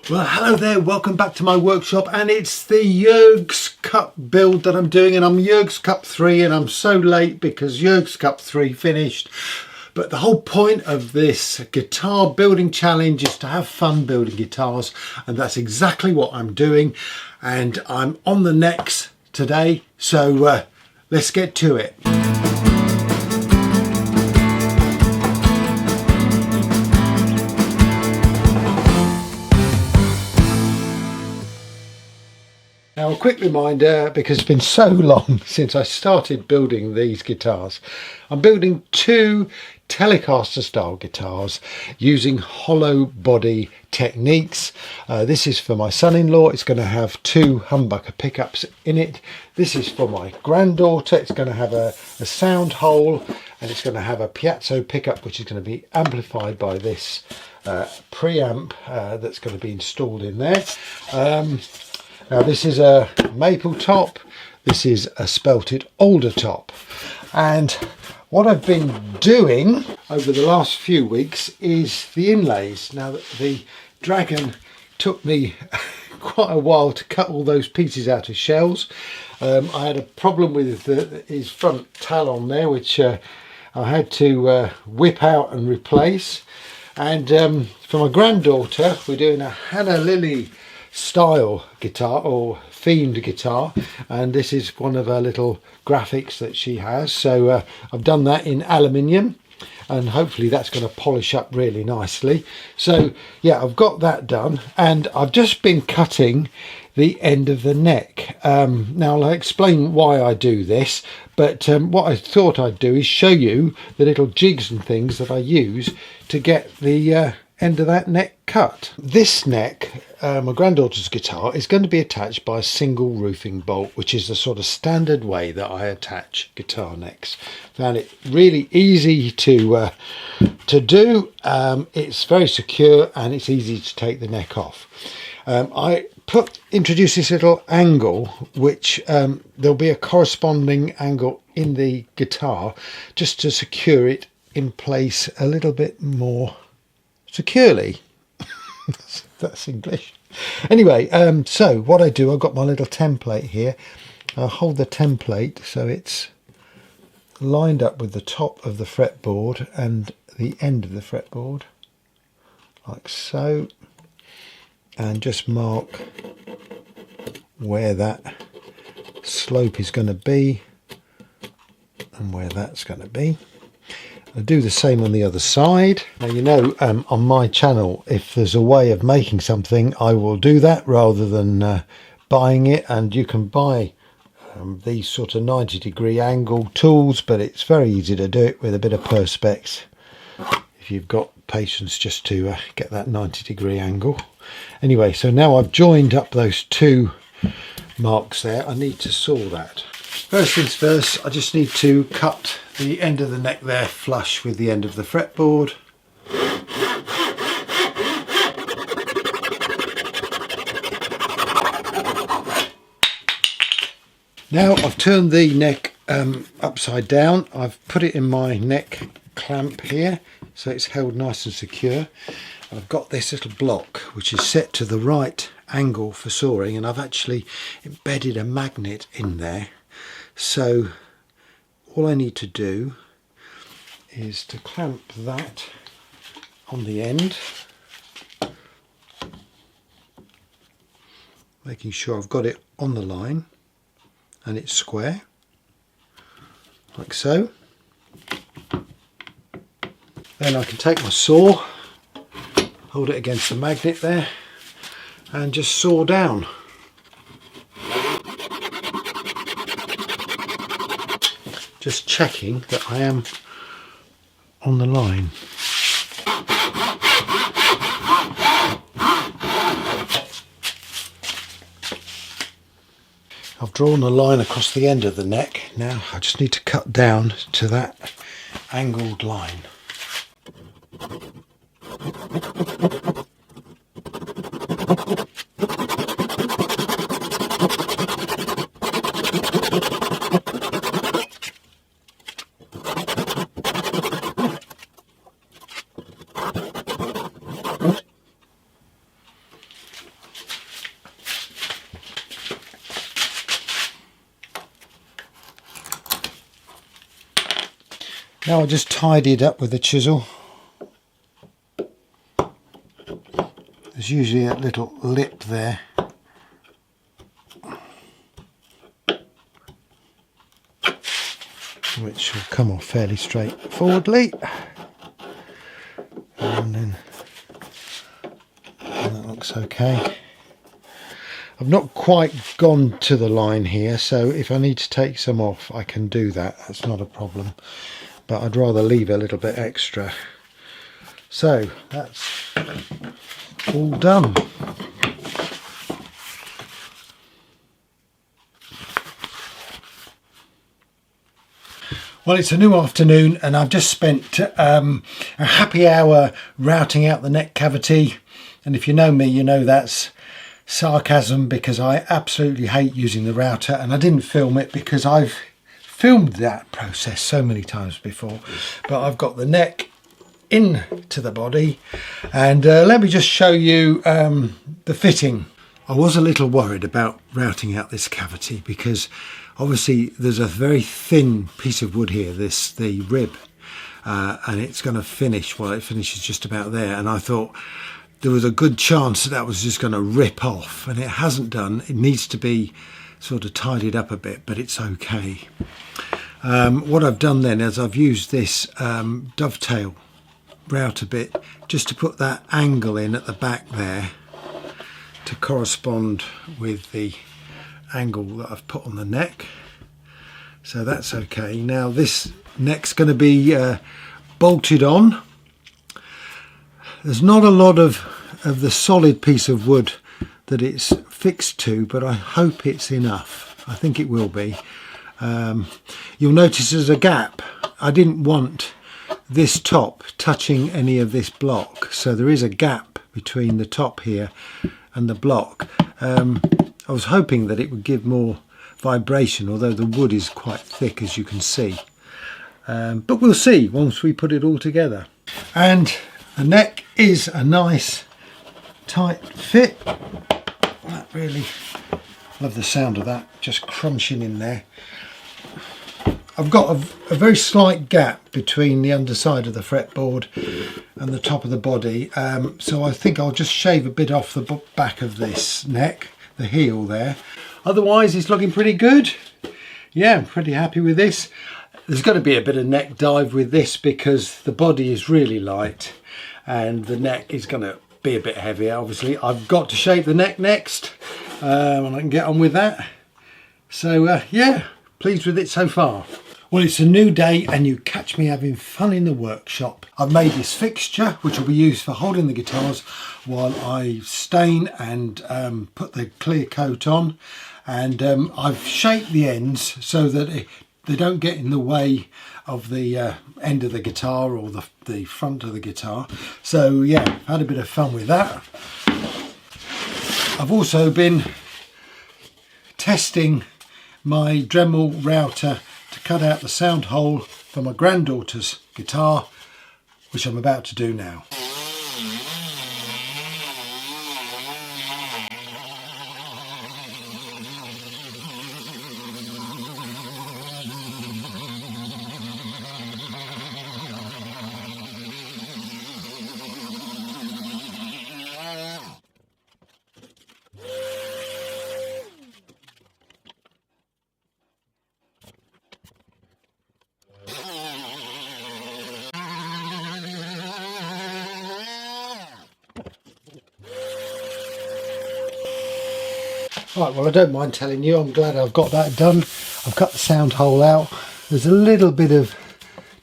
Well, hello there, welcome back to my workshop, and it's the JurgsCup build that I'm doing, and I'm JurgsCup3, and I'm so late because JurgsCup3 finished. But the whole point of this guitar building challenge is to have fun building guitars, and that's exactly what I'm doing. And I'm on the necks today, so let's get to it. Now, a quick reminder, because it's been so long since I started building these guitars. I'm building two Telecaster style guitars using hollow body techniques. This is for my son-in-law. It's going to have two humbucker pickups in it. This is for my granddaughter. It's going to have a sound hole, and it's going to have a piezo pickup, which is going to be amplified by this preamp that's going to be installed in there. Now this is a maple top, this is a spelted alder top, and what I've been doing over the last few weeks is the inlays. Now the Dragon took me quite a while to cut all those pieces out of shells. I had a problem with his front talon there, which I had to whip out and replace. And for my granddaughter, we're doing a Hannah Lily style guitar or themed guitar, and this is one of her little graphics that she has. So I've done that in aluminium, and hopefully that's going to polish up really nicely. So yeah, I've got that done, and I've just been cutting the end of the neck. Now I'll explain why I do this, but what I thought I'd do is show you the little jigs and things that I use to get the end of that neck cut. This neck, my granddaughter's guitar, is going to be attached by a single roofing bolt, which is the sort of standard way that I attach guitar necks. Found it really easy to do. It's very secure, and it's easy to take the neck off. I introduced this little angle, which there'll be a corresponding angle in the guitar just to secure it in place a little bit more securely. That's English. Anyway, so what I do, I've got my little template here. I'll hold the template so it's lined up with the top of the fretboard and the end of the fretboard, like so, and just mark where that slope is going to be and where that's going to be. I'll do the same on the other side. Now, you know, on my channel, if there's a way of making something, I will do that rather than buying it. And you can buy these sort of 90-degree angle tools, but it's very easy to do it with a bit of perspex if you've got patience just to get that 90-degree angle. Anyway, so now I've joined up those two marks there. I need to saw that. First things first, I just need to cut the end of the neck there flush with the end of the fretboard. Now I've turned the neck upside down. I've put it in my neck clamp here so it's held nice and secure. I've got this little block which is set to the right angle for sawing, and I've actually embedded a magnet in there. So all I need to do is to clamp that on the end, making sure I've got it on the line and it's square, like so. Then I can take my saw, hold it against the magnet there, and just saw down. Just checking that I am on the line. I've drawn a line across the end of the neck. Now I just need to cut down to that angled line. Now I'll just tidy it up with a chisel. There's usually a little lip there. Which will come off fairly straightforwardly. And then that looks okay. I've not quite gone to the line here, so if I need to take some off I can do that, that's not a problem, but I'd rather leave a little bit extra. So that's all done. Well, it's a new afternoon and I've just spent a happy hour routing out the neck cavity, and if you know me you know that's sarcasm because I absolutely hate using the router, and I didn't film it because I've filmed that process so many times before. But I've got the neck into the body, and let me just show you the fitting. I was a little worried about routing out this cavity because obviously there's a very thin piece of wood here, the rib, and it's going to finish, well it finishes just about there, and I thought there was a good chance that was just going to rip off, and it hasn't done. It needs to be sort of tidied up a bit, but it's okay. What I've done then is I've used this dovetail router bit just to put that angle in at the back there to correspond with the angle that I've put on the neck, so that's okay. Now this neck's going to be bolted on. There's not a lot of the solid piece of wood that it's fixed to, but I hope it's enough. I think it will be. You'll notice there's a gap. I didn't want this top touching any of this block, so there is a gap between the top here and the block. I was hoping that it would give more vibration, although the wood is quite thick as you can see. But we'll see once we put it all together. And the neck is a nice tight fit. That really, love the sound of that just crunching in there. I've got a very slight gap between the underside of the fretboard and the top of the body, so I think I'll just shave a bit off the back of this neck, the heel there. Otherwise it's looking pretty good. Yeah, I'm pretty happy with this. There's got to be a bit of neck dive with this because the body is really light and the neck is going to be a bit heavier. Obviously I've got to shape the neck next, and I can get on with that. So yeah, pleased with it so far. Well, it's a new day and you catch me having fun in the workshop. I've made this fixture which will be used for holding the guitars while I stain and put the clear coat on, and I've shaped the ends so that they don't get in the way of the end of the guitar or the front of the guitar. So yeah, had a bit of fun with that. I've also been testing my Dremel router to cut out the sound hole for my granddaughter's guitar, which I'm about to do now. Right, well I don't mind telling you, I'm glad I've got that done. I've cut the sound hole out. There's a little bit of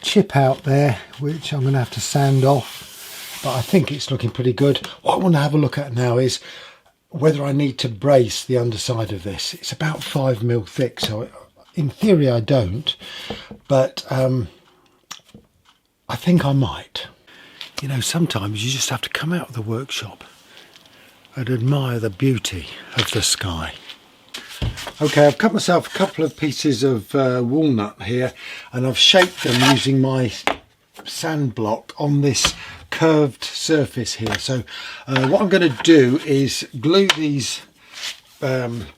chip out there which I'm going to have to sand off, but I think it's looking pretty good. What I want to have a look at now is whether I need to brace the underside of this. It's about 5mm thick, so in theory I don't, but I think I might. You know, sometimes you just have to come out of the workshop and admire the beauty of the sky. Okay, I've cut myself a couple of pieces of walnut here and I've shaped them using my sand block on this curved surface here. So what I'm going to do is glue these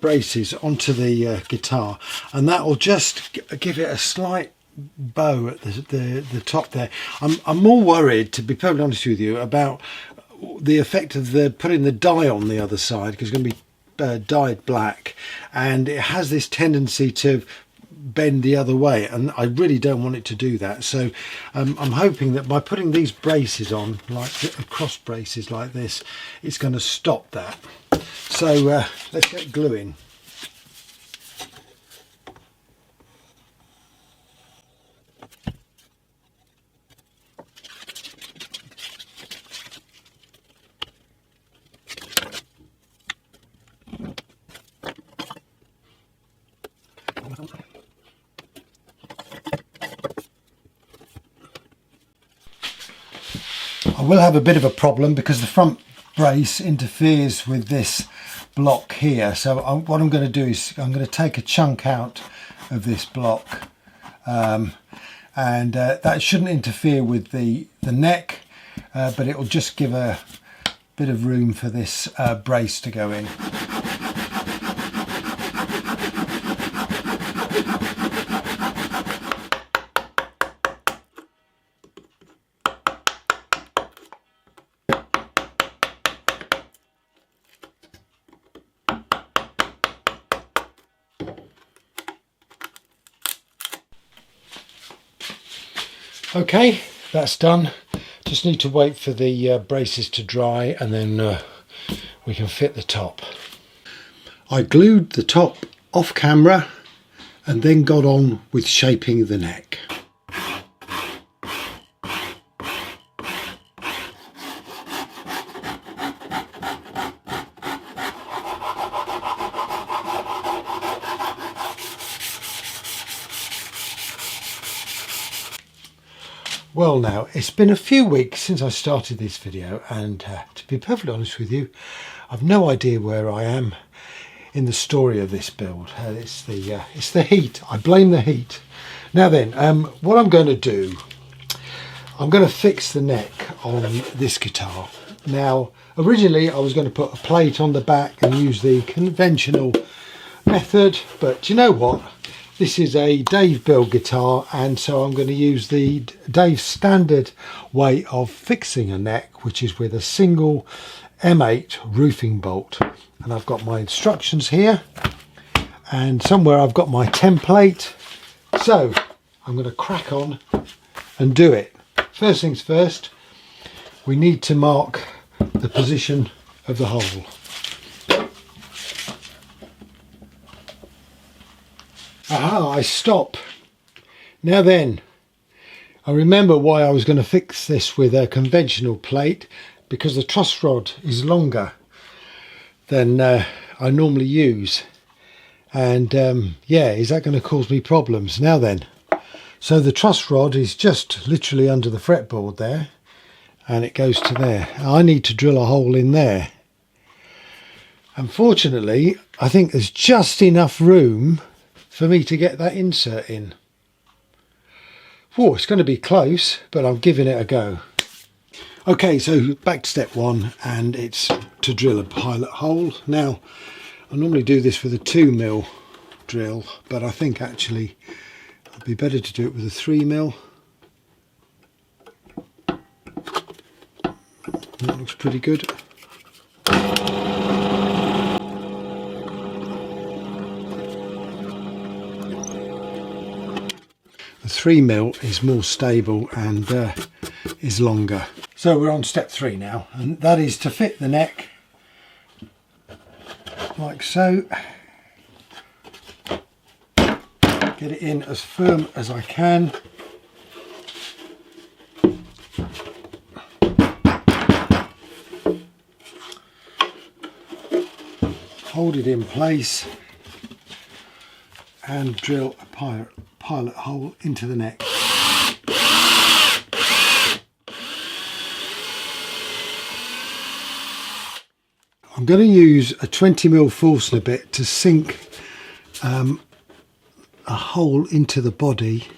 braces onto the guitar, and that will just give it a slight bow at the top there. I'm more worried, to be perfectly honest with you, about the effect of putting the dye on the other side, because it's going to be dyed black, and it has this tendency to bend the other way, and I really don't want it to do that. So I'm hoping that by putting these braces on, like cross braces like this, it's going to stop that. So let's get gluing. I will have a bit of a problem because the front brace interferes with this block here. So what I'm going to do is I'm going to take a chunk out of this block, and that shouldn't interfere with the neck, but it will just give a bit of room for this brace to go in. Okay, that's done. Just need to wait for the braces to dry, and then we can fit the top. I glued the top off camera and then got on with shaping the neck. Well, now it's been a few weeks since I started this video, and to be perfectly honest with you, I've no idea where I am in the story of this build. It's the heat. I blame the heat. Now then, what I'm going to do, I'm going to fix the neck on this guitar. Now, originally I was going to put a plate on the back and use the conventional method, but you know what? This is a Dave build guitar, and so I'm going to use the Dave standard way of fixing a neck, which is with a single M8 roofing bolt. And I've got my instructions here, and somewhere I've got my template. So I'm going to crack on and do it. First things first, we need to mark the position of the hole. Aha, I stop. Now then, I remember why I was going to fix this with a conventional plate, because the truss rod is longer than I normally use. And yeah, is that going to cause me problems? Now then, so the truss rod is just literally under the fretboard there, and it goes to there. I need to drill a hole in there. Unfortunately, I think there's just enough room for me to get that insert in. Oh, it's going to be close, but I'm giving it a go. Okay, so back to step one, and it's to drill a pilot hole. Now, I normally do this with a 2mm drill, but I think actually it'd be better to do it with a 3mm. That looks pretty good. The 3mm is more stable and is longer. So we're on step 3 now, and that is to fit the neck like so. Get it in as firm as I can. Hold it in place and drill a pilot hole into the neck. I'm going to use a 20mm Forstner bit to sink a hole into the body,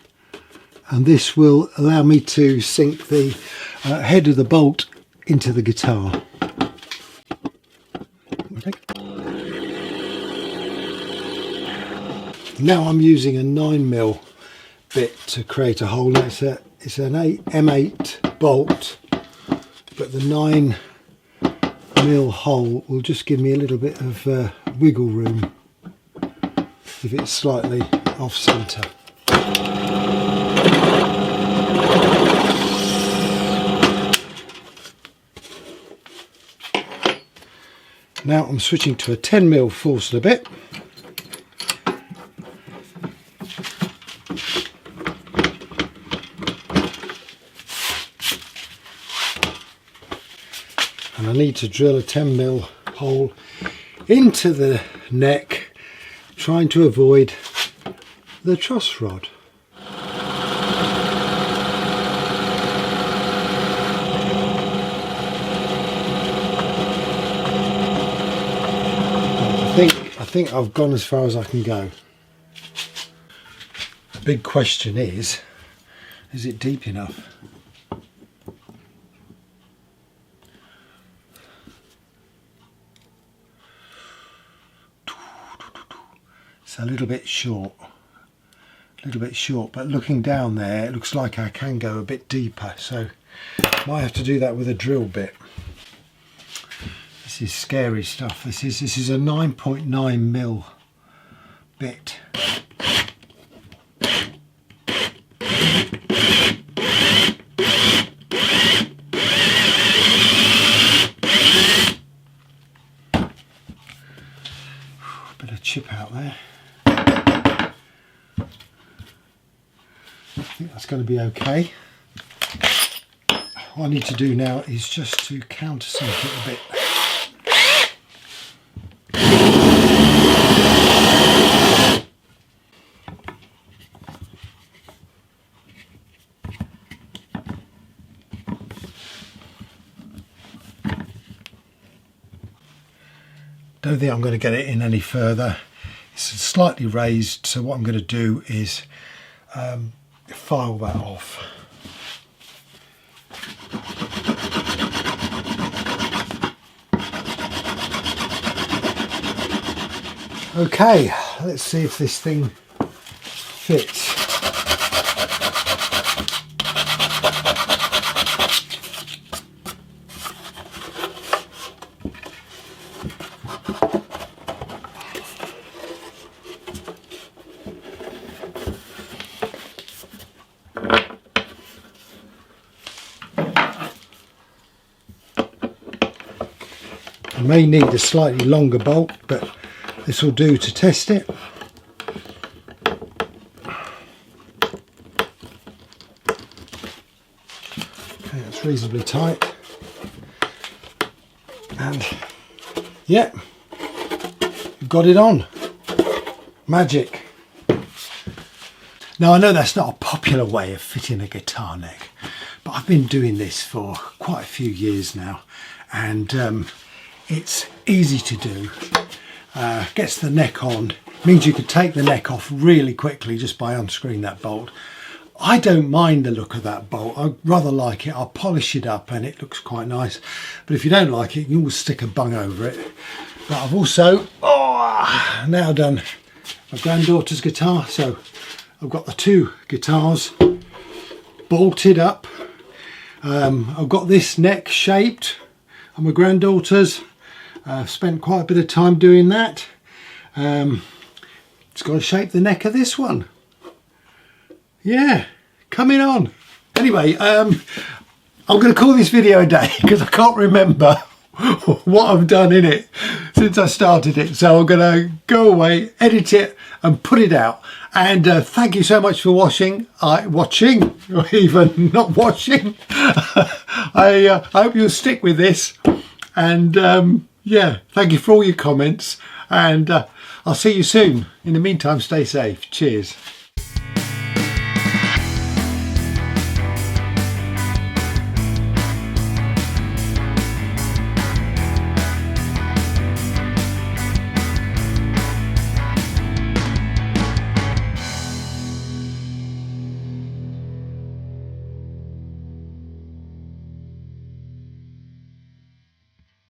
and this will allow me to sink the head of the bolt into the guitar. Okay. Now I'm using a 9mm bit to create a hole. It's an M8 bolt, but the 9mm hole will just give me a little bit of wiggle room if it's slightly off centre. Now I'm switching to a 10mm full slip bit. And I need to drill a 10mm hole into the neck, trying to avoid the truss rod. I think I've gone as far as I can go. The big question is it deep enough? It's a little bit short, but looking down there it looks like I can go a bit deeper, so might have to do that with a drill bit. This is scary stuff. This is a 9.9mm bit. Bit of chip out there. I think that's going to be okay. What I need to do now is just to countersink it a bit. Don't think I'm going to get it in any further. It's slightly raised, so what I'm going to do is file that off. Okay, let's see if this thing fits. I may need a slightly longer bolt, but this will do to test it. Okay, that's reasonably tight. And yeah, got it on. Magic. Now I know that's not a popular way of fitting a guitar neck, but I've been doing this for quite a few years now, and it's easy to do. Gets the neck on, means you could take the neck off really quickly just by unscrewing that bolt. I don't mind the look of that bolt. I rather like it. I'll polish it up and it looks quite nice, but if you don't like it, you can always stick a bung over it. But I've also now done my granddaughter's guitar, so I've got the two guitars bolted up. I've got this neck shaped on my granddaughter's. I've spent quite a bit of time doing that. It's got to shape the neck of this one. Yeah, coming on. Anyway, I'm going to call this video a day because I can't remember what I've done in it since I started it. So I'm going to go away, edit it and put it out. And thank you so much for watching, or even not watching. I hope you'll stick with this. And yeah, thank you for all your comments, and I'll see you soon. In the meantime, stay safe. Cheers.